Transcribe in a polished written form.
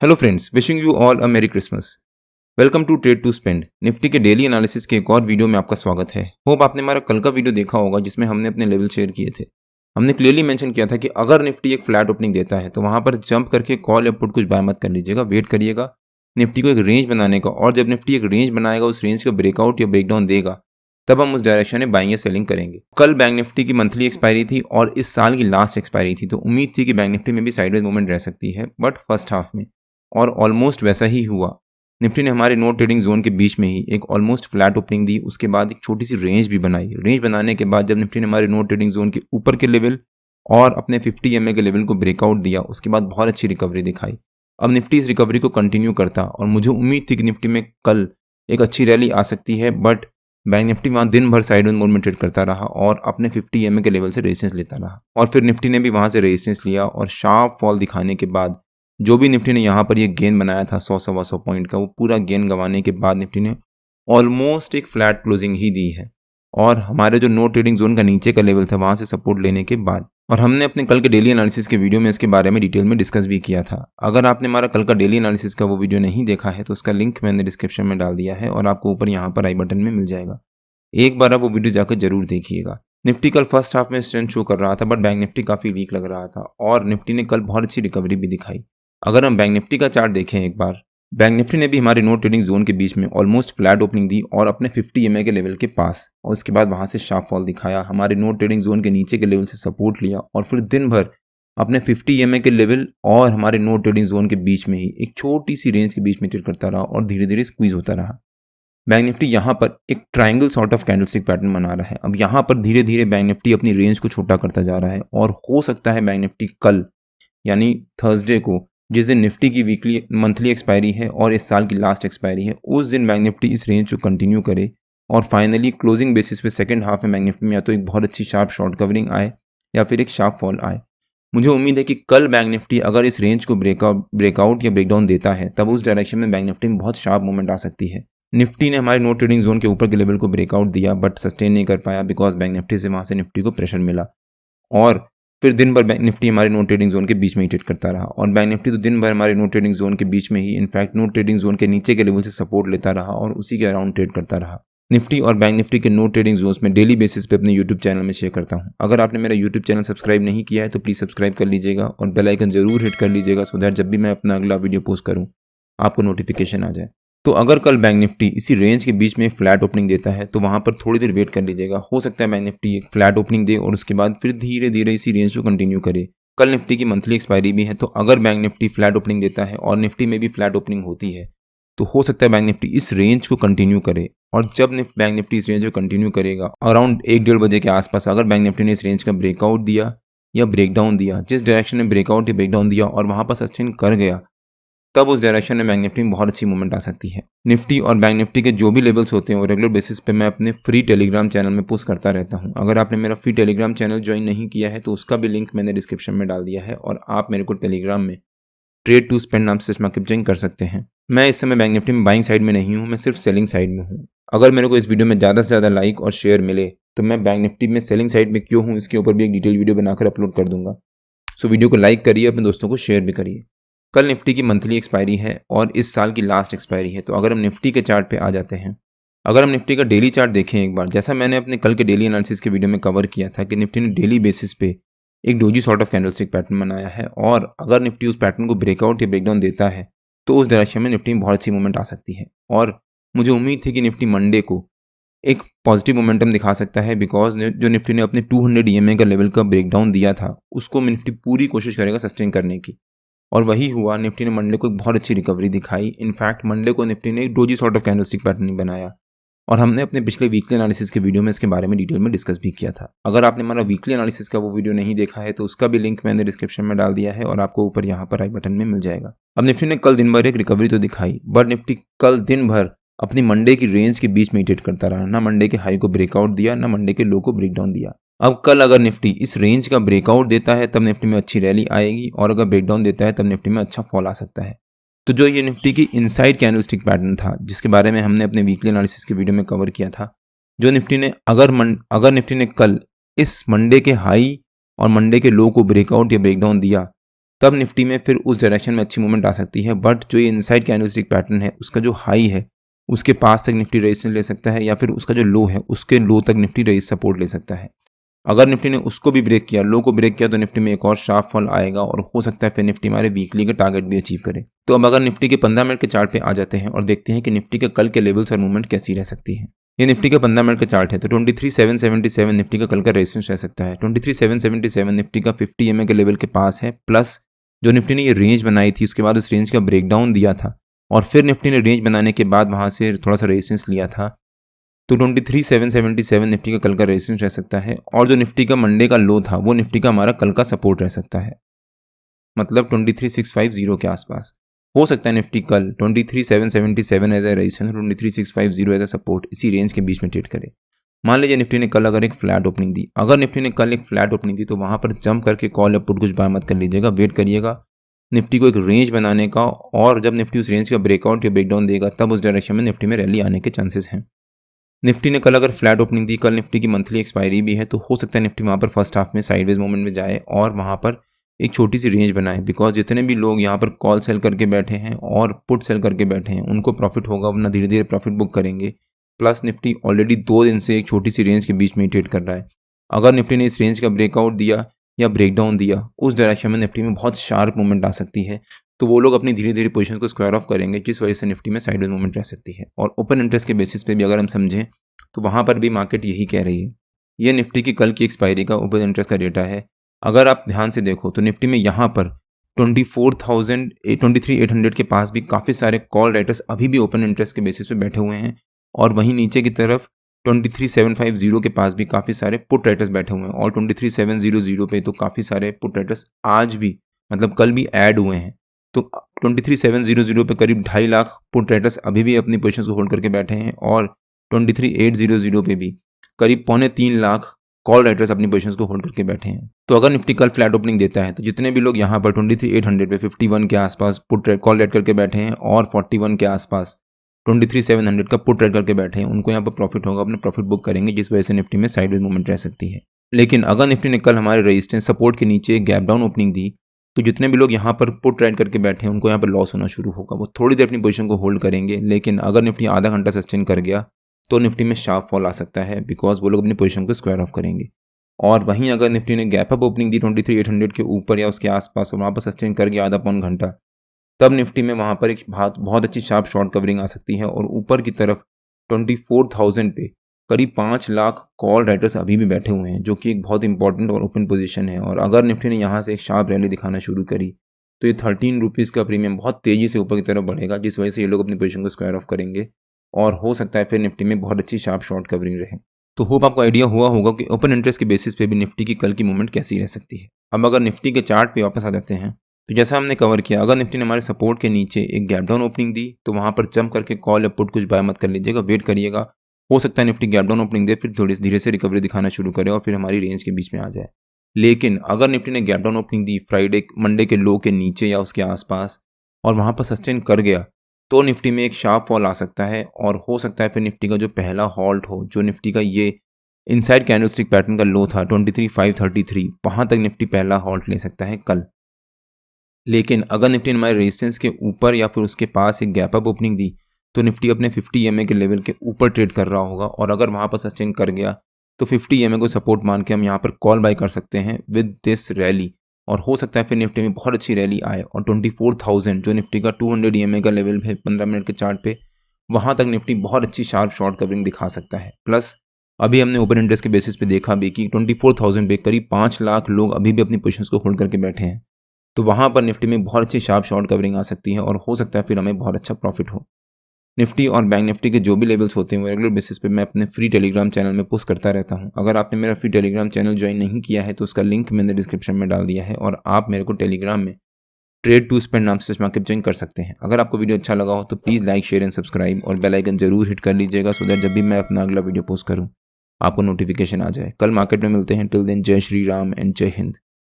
Hello friends, wishing you all a merry Christmas. Welcome to trade to spend. Nifty के daily analysis के एक और video में आपका स्वागत है। होप आपने हमारा कल का वीडियो देखा होगा जिसमें हमने अपने लेवल शेयर किए थे। हमने क्लियरली मेंशन किया था कि अगर निफ्टी एक फ्लैट ओपनिंग देता है तो वहां पर जंप करके कॉल या पुट कुछ बाय मत कर लीजिएगा, वेट करिएगा निफ्टी को एक रेंज बनाने का, और जब निफ्टी एक रेंज बनाएगा उस रेंज का ब्रेकआउट या ब्रेकडाउन देगा तब हम उस डायरेक्शन में बाइंग या सेलिंग करेंगे। कल बैंक निफ्टी की मंथली एक्सपायरी थी और इस साल की लास्ट एक्सपायरी थी, तो उम्मीद थी कि बैंक निफ्टी में भी साइडवेज मूवमेंट रह सकती है, बट फर्स्ट हाफ में और ऑलमोस्ट वैसा ही हुआ। निफ्टी ने हमारे नो ट्रेडिंग जोन के बीच में ही एक ऑलमोस्ट फ्लैट ओपनिंग दी, उसके बाद एक छोटी सी रेंज भी बनाई। रेंज बनाने के बाद जब निफ्टी ने हमारे नो ट्रेडिंग जोन के ऊपर के लेवल और अपने 50 EMA के लेवल को ब्रेकआउट दिया, उसके बाद बहुत अच्छी रिकवरी दिखाई। अब निफ्टी इस रिकवरी को कंटिन्यू करता और मुझे उम्मीद थी कि निफ्टी में कल एक अच्छी रैली आ सकती है, बट बैंक निफ्टी वहां दिन भर साइडवेज मोड में ट्रेड करता रहा और अपने 50 EMA के लेवल से रेजिस्टेंस लेता रहा, और फिर निफ्टी ने भी वहां से रेजिस्टेंस लिया और शार्प फॉल दिखाने के बाद जो भी निफ्टी ने यहाँ पर ये गेन बनाया था 100-125 पॉइंट का, वो पूरा गेन गंवाने के बाद निफ्टी ने ऑलमोस्ट एक फ्लैट क्लोजिंग ही दी है, और हमारे जो नो ट्रेडिंग जोन का नीचे का लेवल था वहां से सपोर्ट लेने के बाद। और हमने अपने कल के डेली एनालिसिस के वीडियो में इसके बारे में डिटेल में डिस्कस भी किया था। अगर आपने हमारा कल का डेली एनालिसिस का वो वीडियो नहीं देखा है तो उसका लिंक मैंने डिस्क्रिप्शन में डाल दिया है और आपको ऊपर यहाँ पर आई बटन में मिल जाएगा। एक बार आप वो वीडियो जाकर जरूर देखिएगा। निफ्टी कल फर्स्ट हाफ में स्ट्रेंथ शो कर रहा था, बट बैंक निफ्टी काफी वीक लग रहा था और निफ्टी ने कल बहुत अच्छी रिकवरी भी दिखाई। अगर हम बैंक निफ्टी का चार्ट देखें एक बार, बैंक निफ्टी ने भी हमारे नो ट्रेडिंग जोन के बीच में ऑलमोस्ट फ्लैट ओपनिंग दी और अपने 50 EMA के लेवल के पास, और उसके बाद वहां से शार्प फॉल दिखाया, हमारे नो ट्रेडिंग जोन के नीचे के लेवल से सपोर्ट लिया और फिर दिन भर अपने 50 EMA के लेवल और हमारे नो ट्रेडिंग जोन के बीच में ही एक छोटी सी रेंज के बीच में ट्रेड करता रहा और धीरे धीरे स्क्वीज होता रहा। बैंक निफ्टी यहाँ पर एक triangle sort of candlestick pattern बना रहा है। अब यहाँ पर धीरे धीरे बैंक निफ्टी अपनी रेंज को छोटा करता जा रहा है और हो सकता है बैंक निफ्टी कल यानी थर्सडे को, जिस दिन निफ्टी की वीकली मंथली एक्सपायरी है और इस साल की लास्ट एक्सपायरी है, उस दिन बैंक निफ्टी इस रेंज को कंटिन्यू करे और फाइनली क्लोजिंग बेसिस पे सेकंड हाफ में बैंक निफ्टी में या तो एक बहुत अच्छी शार्प शॉर्ट कवरिंग आए या फिर एक शार्प फॉल आए। मुझे उम्मीद है कि कल बैंक निफ्टी अगर इस रेंज को ब्रेकआउट या ब्रेकडाउन देता है तब उस डायरेक्शन में बैंक निफ्टी में बहुत शार्प मूवमेंट आ सकती है। निफ्टी ने हमारे नो ट्रेडिंग जोन के ऊपर के लेवल को ब्रेकआउट दिया बट सस्टेन नहीं कर पाया बिकॉज बैंक निफ्टी से वहां से निफ्टी को प्रेशर मिला, और फिर दिन भर बैंक निफ्टी हमारे नो ट्रेडिंग जोन के बीच में ही ट्रेड करता रहा और बैंक निफ्टी तो दिन भर हमारे नो ट्रेडिंग जोन के बीच में ही, इनफैक्ट नो ट्रेडिंग जोन के नीचे के लेवल से सपोर्ट लेता रहा और उसी के अराउंड ट्रेड करता रहा। निफ्टी और बैंक निफ्टी के नो ट्रेडिंग जोन्स में डेली बेसिस पे अपने यूट्यूब चैनल में शेयर करता हूं। अगर आपने मेरा यूट्यूब चैनल सब्सक्राइब नहीं किया है तो प्लीज़ सब्सक्राइब कर लीजिएगा और बेल आइकन जरूर हिट कर लीजिएगा सो दैट जब भी मैं अपना अगला वीडियो पोस्ट करूँ आपको नोटिफिकेशन आ जाए। तो अगर कल बैंक निफ्टी इसी रेंज के बीच में फ्लैट ओपनिंग देता है तो वहां पर थोड़ी देर वेट कर लीजिएगा। हो सकता है बैंक निफ्टी एक फ्लैट ओपनिंग दे और उसके बाद फिर धीरे धीरे इसी रेंज को कंटिन्यू करे। कल निफ्टी की मंथली एक्सपायरी भी है, तो अगर बैंक निफ्टी फ्लैट ओपनिंग देता है और निफ्टी में भी फ्लैट ओपनिंग होती है तो हो सकता है बैंक निफ्टी इस रेंज को कंटिन्यू करे, और जब बैंक निफ्टी इस रेंज को कंटिन्यू करेगा अराउंड 1-1:30 बजे के आसपास, अगर बैंक निफ्टी ने इस रेंज का ब्रेकआउट दिया या ब्रेकडाउन दिया, जिस डायरेक्शन में ब्रेकआउट या ब्रेकडाउन दिया और वहां पर सस्टेन कर गया, तब उस डायरेक्शन में बैंक निफ्टी में बहुत अच्छी मूवमेंट आ सकती है। निफ्टी और बैंक निफ्टी के जो भी लेवल्स होते हैं वो रेगुलर बेसिस पे मैं अपने फ्री टेलीग्राम चैनल में पोस्ट करता रहता हूं। अगर आपने मेरा फ्री टेलीग्राम चैनल ज्वाइन नहीं किया है तो उसका भी लिंक मैंने डिस्क्रिप्शन में डाल दिया है और आप मेरे को टेलीग्राम में ट्रेड टू स्पेंड नाम से ज्वाइन कर सकते हैं। मैं इस समय बैंक निफ्टी में बाइंग साइड में नहीं हूँ, मैं सिर्फ सेलिंग साइड में हूँ। अगर मेरे को इस वीडियो में ज़्यादा से ज़्यादा लाइक और शेयर मिले तो मैं बैंक निफ्टी में सेलिंग साइड में क्यों हूँ इसके ऊपर भी एक डिटेल वीडियो बनाकर अपलोड कर दूंगा। सो वीडियो को लाइक करिए, अपने दोस्तों को शेयर भी करिए। कल निफ्टी की मंथली एक्सपायरी है और इस साल की लास्ट एक्सपायरी है, तो अगर हम निफ्टी के चार्ट पे आ जाते हैं, अगर हम निफ्टी का डेली चार्ट देखें एक बार, जैसा मैंने अपने कल के डेली एनालिसिस के वीडियो में कवर किया था कि निफ्टी ने डेली बेसिस पे एक doji sort of candlestick pattern बनाया है, और अगर निफ्टी उस पैटर्न को ब्रेकआउट या ब्रेकडाउन देता है तो उस डायरेक्शन में निफ्टी में बहुत अच्छी मूवमेंट आ सकती है। और मुझे उम्मीद थी कि निफ्टी मंडे को एक पॉजिटिव मोमेंटम दिखा सकता है बिकॉज जो निफ्टी ने अपने 200 EMA का लेवल का ब्रेकडाउन दिया था उसको निफ्टी पूरी कोशिश करेगा सस्टेन करने की, और वही हुआ। निफ्टी ने मंडे को एक बहुत अच्छी रिकवरी दिखाई। इनफैक्ट मंडे को निफ्टी ने एक doji sort of candlestick pattern बनाया और हमने अपने पिछले वीकली एनालिसिस के वीडियो में इसके बारे में डिटेल में डिस्कस भी किया था। अगर आपने हमारा वीकली एनालिसिस का वो वीडियो नहीं देखा है तो उसका भी लिंक मैंने डिस्क्रिप्शन में डाल दिया है और आपको ऊपर यहाँ पर आई बटन में मिल जाएगा। अब निफ्टी ने कल दिन भर एक रिकवरी तो दिखाई, बट निफ्टी कल दिन भर अपनी मंडे की रेंज के बीच में ही ट्रेड करता रहा, ना मंडे के हाई को ब्रेकआउट दिया ना मंडे के लो को ब्रेकडाउन दिया। अब कल अगर निफ्टी इस रेंज का ब्रेकआउट देता है तब निफ्टी में अच्छी रैली आएगी, और अगर ब्रेकडाउन देता है तब निफ्टी में अच्छा फॉल आ सकता है। तो जो ये निफ्टी की इनसाइड कैंडलस्टिक पैटर्न था जिसके बारे में हमने अपने वीकली एनालिसिस के वीडियो में कवर किया था, जो निफ्टी ने अगर निफ्टी ने कल इस मंडे के हाई और मंडे के लो को ब्रेकआउट या ब्रेकडाउन दिया तब निफ्टी में फिर उस डायरेक्शन में अच्छी मूवमेंट आ सकती है। बट जो ये इनसाइड कैंडलस्टिक पैटर्न है उसका जो हाई है उसके पास तक निफ्टी रेजिस्टेंस ले सकता है, या फिर उसका जो लो है उसके लो तक निफ्टी रेजिस्ट सपोर्ट ले सकता है। अगर निफ्टी ने उसको भी ब्रेक किया, लो को ब्रेक किया, तो निफ्टी में एक और शार्प फॉल आएगा और हो सकता है फिर निफ्टी हमारे वीकली के टारगेट भी अचीव करे। तो अब अगर निफ्टी के 15 मिनट के चार्ट पे आ जाते हैं और देखते हैं कि निफ्टी के कल के लेवल्स और मूवमेंट कैसी रह सकती है। ये निफ्टी का 15 मिनट का चार्ट है, तो 23,777 निफ्टी का कल का रेजिस्टेंस रह सकता है। 23,777 निफ्टी का 50 EMA के लेवल के पास है, प्लस जो निफ्टी ने ये रेंज बनाई थी उसके बाद उस रेंज का ब्रेकडाउन दिया था और फिर निफ्टी ने रेंज बनाने के बाद वहां से थोड़ा सा रेजिस्टेंस लिया था, तो 23,777 निफ्टी का कल का रेजिस्टेंस रह सकता है। और जो निफ्टी का मंडे का लो था वो निफ्टी का हमारा कल का सपोर्ट रह सकता है, मतलब 23,650 के आसपास हो सकता है। निफ्टी कल 23,777 as a resistance, 23,650 as a support, इसी रेंज के बीच में ट्रेड करे। मान लीजिए निफ्टी ने कल अगर एक फ्लैट ओपनिंग दी, अगर निफ्टी ने कल एक फ्लैट ओपनिंग दी तो वहां पर जंप करके कॉल या पुट कुछ बाय मत कर लीजिएगा, वेट करिएगा निफ्टी को एक रेंज बनाने का, और जब निफ्टी उस रेंज का ब्रेकआउट या ब्रेकडाउन देगा तब उस डायरेक्शन में निफ्टी में रैली आने के चांसेस हैं। निफ्टी ने कल अगर फ्लैट ओपनिंग दी, कल निफ्टी की मंथली एक्सपायरी भी है, तो हो सकता है निफ्टी वहाँ पर फर्स्ट हाफ में साइडवेज मूवमेंट में जाए और वहाँ पर एक छोटी सी रेंज बनाए, बिकॉज जितने भी लोग यहाँ पर कॉल सेल करके बैठे हैं और पुट सेल करके बैठे हैं उनको प्रॉफिट होगा, अपना धीरे धीरे प्रॉफिट बुक करेंगे। प्लस निफ्टी ऑलरेडी 2 दिन से एक छोटी सी रेंज के बीच में ट्रेड कर रहा है। अगर निफ्टी ने इस रेंज का ब्रेकआउट दिया या ब्रेकडाउन दिया, उस डायरेक्शन में निफ्टी में बहुत शार्प मूवमेंट आ सकती है, तो वो लोग अपनी धीरे धीरे पोजीशन को स्क्वायर ऑफ करेंगे, जिस वजह से निफ्टी में साइडवेज मूवमेंट रह सकती है। और ओपन इंटरेस्ट के बेसिस पे भी अगर हम समझें तो वहाँ पर भी मार्केट यही कह रही है। ये निफ्टी की कल की एक्सपायरी का ओपन इंटरेस्ट का डेटा है। अगर आप ध्यान से देखो तो निफ्टी में यहाँ पर 23,800 के पास भी काफ़ी सारे कॉल राइटर्स अभी भी ओपन इंटरेस्ट के बेसिस पे बैठे हुए हैं, और वहीं नीचे की तरफ 23,750 के पास भी काफ़ी सारे पुट राइटर्स बैठे हुए हैं, और 23,700 पे तो काफ़ी सारे पुट राइटर्स आज भी, मतलब कल भी ऐड हुए हैं। तो 23,700 पे करीब 2.5 लाख पुट राइटर्स अभी भी अपनी पोजीशन को होल्ड करके बैठे हैं, और 23,800 पे भी करीब 2.25 लाख कॉल राइटर्स अपनी पोजीशंस को होल्ड करके बैठे हैं। तो अगर निफ्टी कल फ्लैट ओपनिंग देता है तो जितने भी लोग यहाँ पर 23,800 पे 51 के आसपास पुट कॉल राइट करके बैठे हैं और 41 के आसपास 23,700 का पुट राइट करके बैठे हैं, उनको यहाँ पर प्रॉफिट होगा, अपने प्रॉफिट बुक करेंगे, जिस वजह से निफ्टी में साइडवेज मूवमेंट रह सकती है। लेकिन अगर निफ्टी ने कल हमारे रेजिस्टेंस सपोर्ट के नीचे गैप डाउन ओपनिंग दी तो जितने भी लोग यहाँ पर पुट राइट करके बैठे हैं उनको यहाँ पर लॉस होना शुरू होगा। वो थोड़ी देर अपनी पोजीशन को होल्ड करेंगे, लेकिन अगर निफ्टी आधा घंटा सस्टेन कर गया तो निफ्टी में शार्प फॉल आ सकता है, बिकॉज वो लोग अपनी पोजीशन को स्क्वायर ऑफ करेंगे। और वहीं अगर निफ्टी ने गैप अप ओपनिंग दी 23,800 के ऊपर या उसके आसपास और वहाँ पर सस्टेन कर गया आधा पौन घंटा, तब निफ्टी में वहाँ पर एक बहुत अच्छी शार्प शॉर्ट कवरिंग आ सकती है, और ऊपर की तरफ 24,000 पे करीब 5 लाख कॉल राइटर्स अभी भी बैठे हुए हैं, जो कि एक बहुत इंपॉर्टेंट और ओपन पोजीशन है। और अगर निफ्टी ने यहाँ से एक शार्प रैली दिखाना शुरू करी तो ये 13 रुपीज़ का प्रीमियम बहुत तेज़ी से ऊपर की तरफ बढ़ेगा, जिस वजह से ये लोग अपनी पोजीशन को स्क्वायर ऑफ करेंगे और हो सकता है फिर निफ्टी में बहुत अच्छी शार्प शॉर्ट कवरिंग रहे। तो होप आपको आइडिया हुआ होगा कि ओपन इंटरेस्ट के बेसिस पे भी निफ्टी की कल की मूवमेंट कैसी रह सकती है। अब अगर निफ्टी के चार्ट पे वापस आ जाते हैं तो जैसा हमने कवर किया, अगर निफ्टी ने हमारे सपोर्ट के नीचे एक गैप डाउन ओपनिंग दी तो वहाँ पर जंप करके कॉल या पुट कुछ बाय मत कर लीजिएगा, वेट करिएगा। हो सकता है निफ्टी गैप डाउन ओपनिंग दे, फिर थोड़ी धीरे से रिकवरी दिखाना शुरू करे और फिर हमारी रेंज के बीच में आ जाए। लेकिन अगर निफ्टी ने गैप डाउन ओपनिंग दी मंडे के लो के नीचे या उसके आसपास और वहाँ पर सस्टेन कर गया तो निफ्टी में एक शार्प फॉल आ सकता है, और हो सकता है फिर निफ्टी का जो पहला हॉल्ट हो, जो निफ्टी का ये इनसाइड कैंडलस्टिक पैटर्न का लो था 23,533, वहाँ तक निफ्टी पहला हॉल्ट ले सकता है कल। लेकिन अगर निफ्टी ने हमारे रेजिस्टेंस के ऊपर या फिर उसके पास एक गैप अप ओपनिंग दी तो निफ्टी अपने 50 EMA के लेवल के ऊपर ट्रेड कर रहा होगा, और अगर वहाँ पर सस्टेन कर गया तो 50 EMA को सपोर्ट मान के हम यहाँ पर कॉल बाय कर सकते हैं विद दिस रैली, और हो सकता है फिर निफ्टी में बहुत अच्छी रैली आए और 24,000 जो निफ्टी का 200 EMA का लेवल है 15 मिनट के चार्ट पे, वहाँ तक निफ्टी बहुत अच्छी शार्प शॉर्ट कवरिंग दिखा सकता है। प्लस अभी हमने ओपन इंटरेस्ट के बेसिस पे देखा भी कि 24,000 पे करीब 5 लाख लोग अभी भी अपनी पोजीशंस को होल्ड करके बैठे हैं, तो वहाँ पर निफ्टी में बहुत अच्छी शार्प शॉर्ट कवरिंग आ सकती है और हो सकता है फिर हमें बहुत अच्छा प्रॉफिट हो। निफ्टी और बैंक निफ्टी के जो भी लेवल्स होते हैं वो रेगुलर बेसिस पे मैं अपने फ्री टेलीग्राम चैनल में पोस्ट करता रहता हूँ। अगर आपने मेरा फ्री टेलीग्राम चैनल ज्वाइन नहीं किया है तो उसका लिंक मैंने डिस्क्रिप्शन में डाल दिया है, और आप मेरे को टेलीग्राम में ट्रेड टू स्पेंड नाम से मार्केट ज्वाइन कर सकते हैं। अगर आपको वीडियो अच्छा लगा हो तो please like share and subscribe और बेल आइकन जरूर हिट कर लीजिएगा, सो दैट जब भी मैं अपना अगला वीडियो पोस्ट करूँ आपको नोटिफिकेशन आ जाए। कल मार्केट में मिलते हैं, टिल देन जय श्री राम एंड जय हिंद।